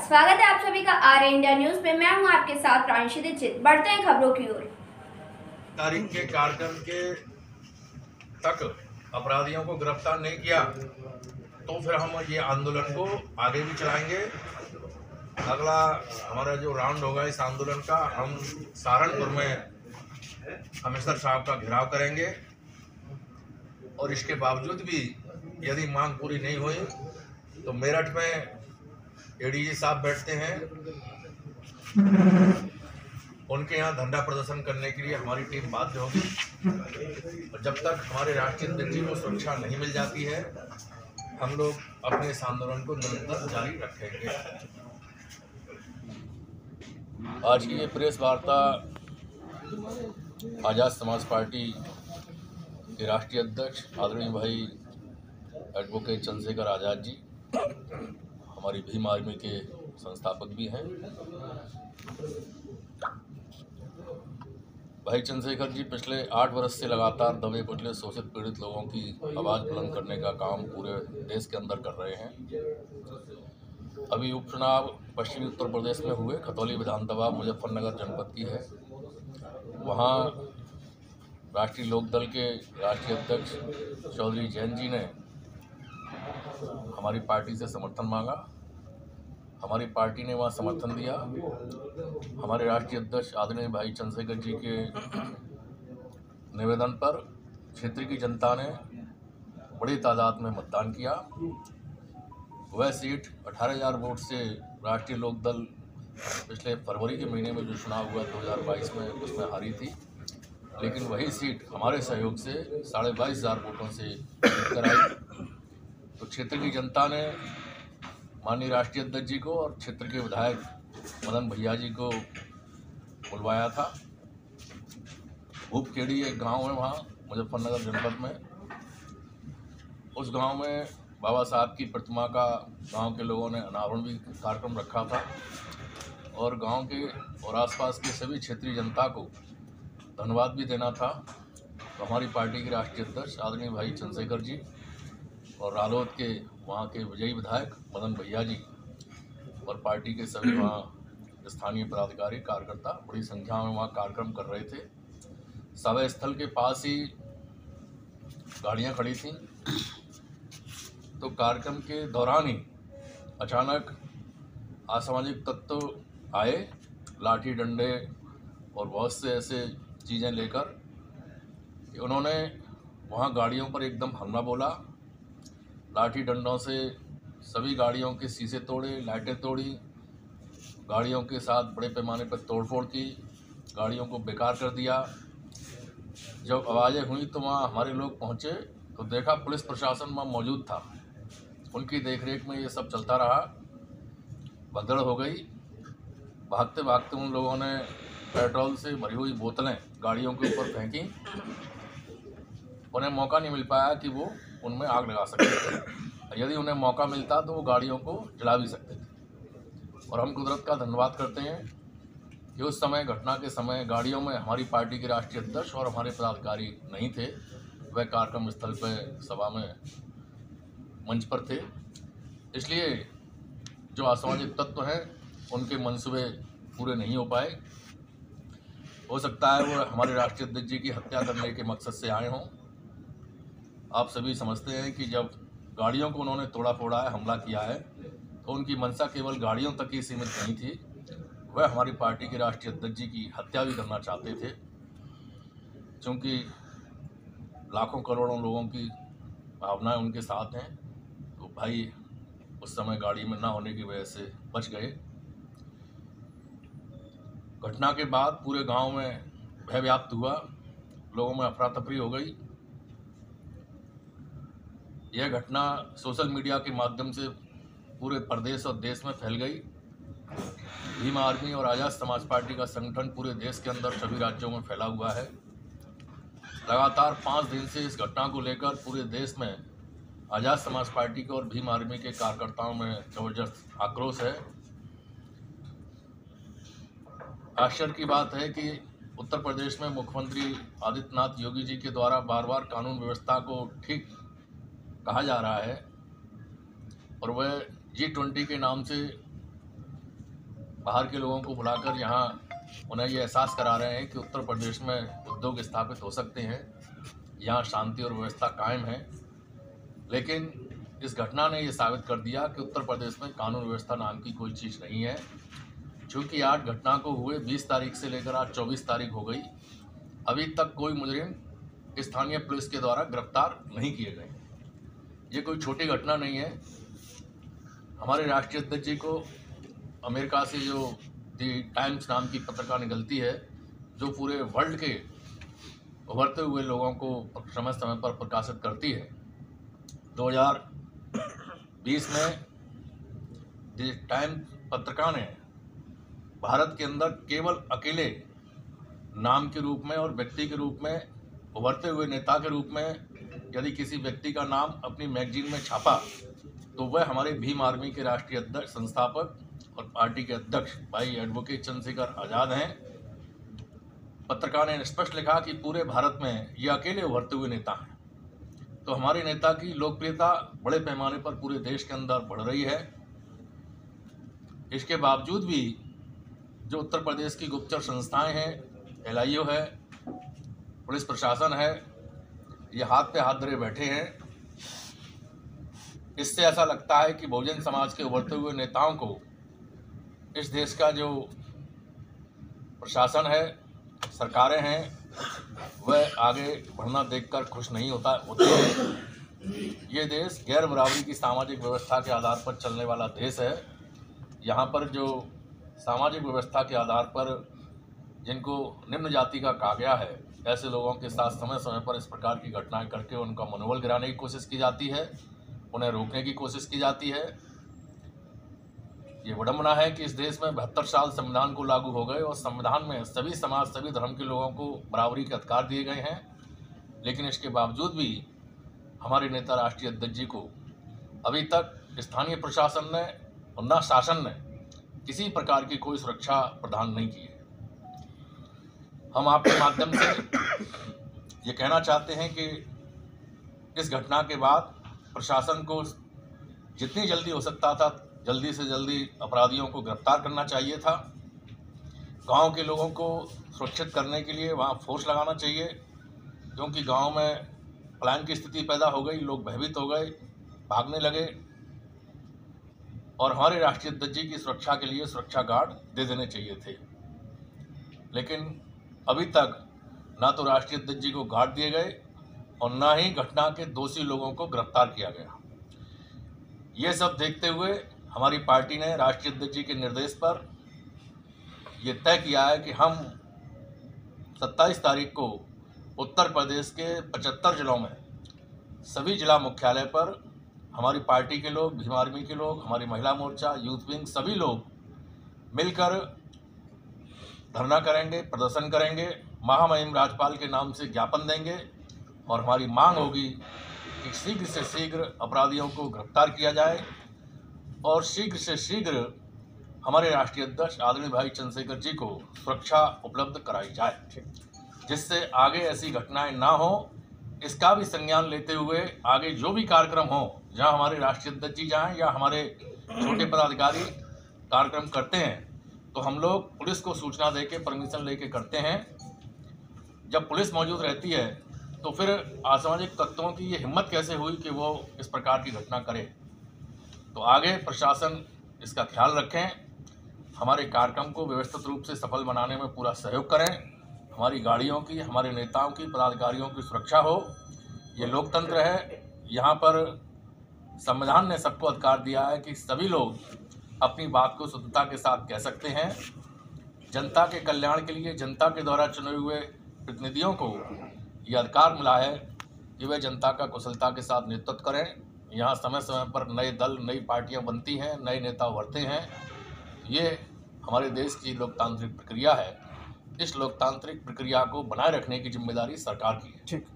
स्वागत है आप सभी का आर इंडिया न्यूज में। मैं हूं आपके साथ प्रांशी दीक्षित। बढ़ते हैं खबरों की ओर। तारीख के कार्यक्रम के तक अपराधियों को गिरफ्तार नहीं किया तो फिर हम ये आंदोलन को आगे भी चलाएंगे। अगला हमारा जो राउंड होगा इस आंदोलन का, हम सहारनपुर में कमिश्नर साहब का घेराव करेंगे और इसके बावजूद भी यदि मांग पूरी नहीं हुई तो मेरठ में एडीजी साहब बैठते हैं, उनके यहाँ धरना प्रदर्शन करने के लिए हमारी टीम बाध्य होगी। और जब तक हमारे राष्ट्रीय अध्यक्ष को सुरक्षा नहीं मिल जाती है हम लोग अपने इस आंदोलन को निरंतर जारी रखेंगे। आज की ये प्रेस वार्ता आज़ाद समाज पार्टी के राष्ट्रीय अध्यक्ष आदरणीय भाई एडवोकेट चंद्रशेखर आज़ाद जी, हमारी भीम आर्मी के संस्थापक भी हैं, भाई चंद्रशेखर जी पिछले 8 वर्ष से लगातार दबे कुचले शोषित पीड़ित लोगों की आवाज़ बुलंद करने का काम पूरे देश के अंदर कर रहे हैं। अभी उपचुनाव पश्चिमी उत्तर प्रदेश में हुए, खतौली विधानसभा मुजफ्फरनगर जनपद की है। वहाँ राष्ट्रीय लोकदल के राष्ट्रीय अध्यक्ष चौधरी जैन जी ने हमारी पार्टी से समर्थन मांगा, हमारी पार्टी ने वहाँ समर्थन दिया। हमारे राष्ट्रीय अध्यक्ष आदरणीय भाई चंद्रशेखर जी के निवेदन पर क्षेत्र की जनता ने बड़ी तादाद में मतदान किया। वह सीट 18,000 वोट से राष्ट्रीय लोकदल पिछले फरवरी के महीने में जो चुनाव हुआ 2022 में उसमें हारी थी, लेकिन वही सीट हमारे सहयोग से 22,500 वोटों से जीत कर आई। तो क्षेत्र की जनता ने माननीय राष्ट्रीय अध्यक्ष जी को और क्षेत्र के विधायक मदन भैया जी को बुलवाया था। भूपखेड़ी एक गांव है वहाँ मुजफ्फरनगर जनपद में। उस गांव में बाबा साहब की प्रतिमा का गांव के लोगों ने अनावरण भी कार्यक्रम रखा था और गांव के और आसपास के सभी क्षेत्रीय जनता को धन्यवाद भी देना था। तो हमारी पार्टी के राष्ट्रीय अध्यक्ष आदरणीय भाई चंद्रशेखर जी और रालोद के वहाँ के विजयी विधायक मदन भैया जी और पार्टी के सभी वहाँ स्थानीय पदाधिकारी कार्यकर्ता बड़ी संख्या में वहाँ कार्यक्रम कर रहे थे। सभा स्थल के पास ही गाड़ियाँ खड़ी थीं। तो कार्यक्रम के दौरान ही अचानक असामाजिक तत्व आए, लाठी डंडे और बहुत से ऐसे चीज़ें लेकर कि उन्होंने वहाँ गाड़ियों पर एकदम हमला बोला। लाठी डंडों से सभी गाड़ियों के शीशे तोड़े, लाइटें तोड़ी, गाड़ियों के साथ बड़े पैमाने पर तोड़फोड़ की, गाड़ियों को बेकार कर दिया। जब आवाज़ें हुई तो वहाँ हमारे लोग पहुँचे तो देखा पुलिस प्रशासन वहाँ मौजूद था। उनकी देखरेख में ये सब चलता रहा। भगदड़ हो गई। भागते भागते उन लोगों ने पेट्रोल से भरी हुई बोतलें गाड़ियों के ऊपर फेंकी। उन्हें मौका नहीं मिल पाया कि वो उनमें आग लगा सकते थे। यदि उन्हें मौका मिलता तो वो गाड़ियों को जला भी सकते थे। और हम कुदरत का धन्यवाद करते हैं कि उस समय घटना के समय गाड़ियों में हमारी पार्टी के राष्ट्रीय अध्यक्ष और हमारे पदाधिकारी नहीं थे। वह कार्यक्रम स्थल पर सभा में मंच पर थे। इसलिए जो असामाजिक तत्व हैं उनके मंसूबे पूरे नहीं हो पाए। हो सकता है वो हमारे राष्ट्रीय अध्यक्ष जी की हत्या करने के मकसद से आए हों। आप सभी समझते हैं कि जब गाड़ियों को उन्होंने तोड़ा फोड़ा है, हमला किया है, तो उनकी मंशा केवल गाड़ियों तक ही सीमित नहीं थी। वह हमारी पार्टी के राष्ट्रीय अध्यक्ष जी की हत्या भी करना चाहते थे। क्योंकि लाखों करोड़ों लोगों की भावनाएं उनके साथ हैं, तो भाई उस समय गाड़ी में ना होने की वजह से बच गए। घटना के बाद पूरे गांव में भय व्याप्त हुआ, लोगों में अफरा तफरी हो गई। यह घटना सोशल मीडिया के माध्यम से पूरे प्रदेश और देश में फैल गई। भीम आर्मी और आज़ाद समाज पार्टी का संगठन पूरे देश के अंदर सभी राज्यों में फैला हुआ है। लगातार 5 दिन से इस घटना को लेकर पूरे देश में आज़ाद समाज पार्टी के और भीम आर्मी के कार्यकर्ताओं में जबरदस्त आक्रोश है। आश्चर्य की बात है कि उत्तर प्रदेश में मुख्यमंत्री आदित्यनाथ योगी जी के द्वारा बार बार कानून व्यवस्था को ठीक कहा जा रहा है और वह G20 के नाम से बाहर के लोगों को बुलाकर यहाँ उन्हें ये एहसास करा रहे हैं कि उत्तर प्रदेश में उद्योग स्थापित हो सकते हैं, यहाँ शांति और व्यवस्था कायम है। लेकिन इस घटना ने ये साबित कर दिया कि उत्तर प्रदेश में कानून व्यवस्था नाम की कोई चीज़ नहीं है। चूँकि आज घटना को हुए 20 तारीख से लेकर आज 24 तारीख हो गई, अभी तक कोई मुजरिम स्थानीय पुलिस के द्वारा गिरफ्तार नहीं किए गए। ये कोई छोटी घटना नहीं है। हमारे राष्ट्रीय अध्यक्ष जी को अमेरिका से जो दी टाइम्स नाम की पत्रिका निकलती है, जो पूरे वर्ल्ड के उभरते हुए लोगों को समय समय पर प्रकाशित करती है, 2020 में दी टाइम्स पत्रिका ने भारत के अंदर केवल अकेले नाम के रूप में और व्यक्ति के रूप में, उभरते हुए नेता के रूप में यदि किसी व्यक्ति का नाम अपनी मैगजीन में छापा तो वह हमारे भीम आर्मी के राष्ट्रीय अध्यक्ष, संस्थापक और पार्टी के अध्यक्ष भाई एडवोकेट चंद्रशेखर आज़ाद हैं। पत्रकार ने स्पष्ट लिखा कि पूरे भारत में ये अकेले उभरते हुए नेता हैं। तो हमारे नेता की लोकप्रियता बड़े पैमाने पर पूरे देश के अंदर बढ़ रही है। इसके बावजूद भी जो उत्तर प्रदेश की गुप्तचर संस्थाएं हैं, LIO है, पुलिस प्रशासन है, ये हाथ पे हाथ धरे बैठे हैं। इससे ऐसा लगता है कि बहुजन समाज के उभरते हुए नेताओं को इस देश का जो प्रशासन है, सरकारें हैं, वह आगे बढ़ना देखकर खुश नहीं होते हैं। ये देश गैर बराबरी की सामाजिक व्यवस्था के आधार पर चलने वाला देश है। यहाँ पर जो सामाजिक व्यवस्था के आधार पर जिनको निम्न जाति का कहा गया है, ऐसे लोगों के साथ समय समय पर इस प्रकार की घटनाएं करके उनका मनोबल गिराने की कोशिश की जाती है, उन्हें रोकने की कोशिश की जाती है। ये विडंबना है कि इस देश में 72 साल संविधान को लागू हो गए और संविधान में सभी समाज, सभी धर्म के लोगों को बराबरी के अधिकार दिए गए हैं। लेकिन इसके बावजूद भी हमारे नेता राष्ट्रीय अध्यक्ष जी को अभी तक स्थानीय प्रशासन ने और न शासन ने किसी प्रकार की कोई सुरक्षा प्रदान नहीं की है। हम आपके माध्यम से ये कहना चाहते हैं कि इस घटना के बाद प्रशासन को जितनी जल्दी हो सकता था जल्दी से जल्दी अपराधियों को गिरफ्तार करना चाहिए था। गांव के लोगों को सुरक्षित करने के लिए वहां फोर्स लगाना चाहिए, क्योंकि गांव में पलायन की स्थिति पैदा हो गई, लोग भयभीत हो गए, भागने लगे और हमारे राष्ट्रीय अध्यक्ष जी की सुरक्षा के लिए सुरक्षा गार्ड दे देने चाहिए थे। लेकिन अभी तक ना तो राष्ट्रीय अध्यक्ष जी को गार्ड दिए गए और ना ही घटना के दोषी लोगों को गिरफ्तार किया गया। ये सब देखते हुए हमारी पार्टी ने राष्ट्रीय अध्यक्ष जी के निर्देश पर यह तय किया है कि हम 27 तारीख को उत्तर प्रदेश के 75 जिलों में सभी जिला मुख्यालय पर हमारी पार्टी के लोग, भीम आर्मी के लोग, हमारी महिला मोर्चा, यूथ विंग, सभी लोग मिलकर धरना करेंगे, प्रदर्शन करेंगे, महामहिम राज्यपाल के नाम से ज्ञापन देंगे और हमारी मांग होगी कि शीघ्र से शीघ्र अपराधियों को गिरफ्तार किया जाए और शीघ्र से शीघ्र हमारे राष्ट्रीय अध्यक्ष आदरणीय भाई चंद्रशेखर जी को सुरक्षा उपलब्ध कराई जाए, जिससे आगे ऐसी घटनाएं ना हो। इसका भी संज्ञान लेते हुए आगे जो भी कार्यक्रम हो, जहां हमारे राष्ट्रीय अध्यक्ष जी जाएं या हमारे छोटे पदाधिकारी कार्यक्रम करते हैं, तो हम लोग पुलिस को सूचना देके परमिशन लेके करते हैं। जब पुलिस मौजूद रहती है तो फिर असामाजिक तत्वों की ये हिम्मत कैसे हुई कि वो इस प्रकार की घटना करे। तो आगे प्रशासन इसका ख्याल रखें, हमारे कार्यक्रम को व्यवस्थित रूप से सफल बनाने में पूरा सहयोग करें, हमारी गाड़ियों की, हमारे नेताओं की, पदाधिकारियों की सुरक्षा हो। ये लोकतंत्र है, यहाँ पर संविधान ने सबको अधिकार दिया है कि सभी लोग अपनी बात को शुद्धता के साथ कह सकते हैं। जनता के कल्याण के लिए जनता के द्वारा चुने हुए प्रतिनिधियों को यह अधिकार मिला है कि वे जनता का कुशलता के साथ नेतृत्व करें। यहाँ समय समय पर नए दल, नई पार्टियां बनती हैं, नए नेता उभरते हैं। ये हमारे देश की लोकतांत्रिक प्रक्रिया है। इस लोकतांत्रिक प्रक्रिया को बनाए रखने की जिम्मेदारी सरकार की है। ठीक।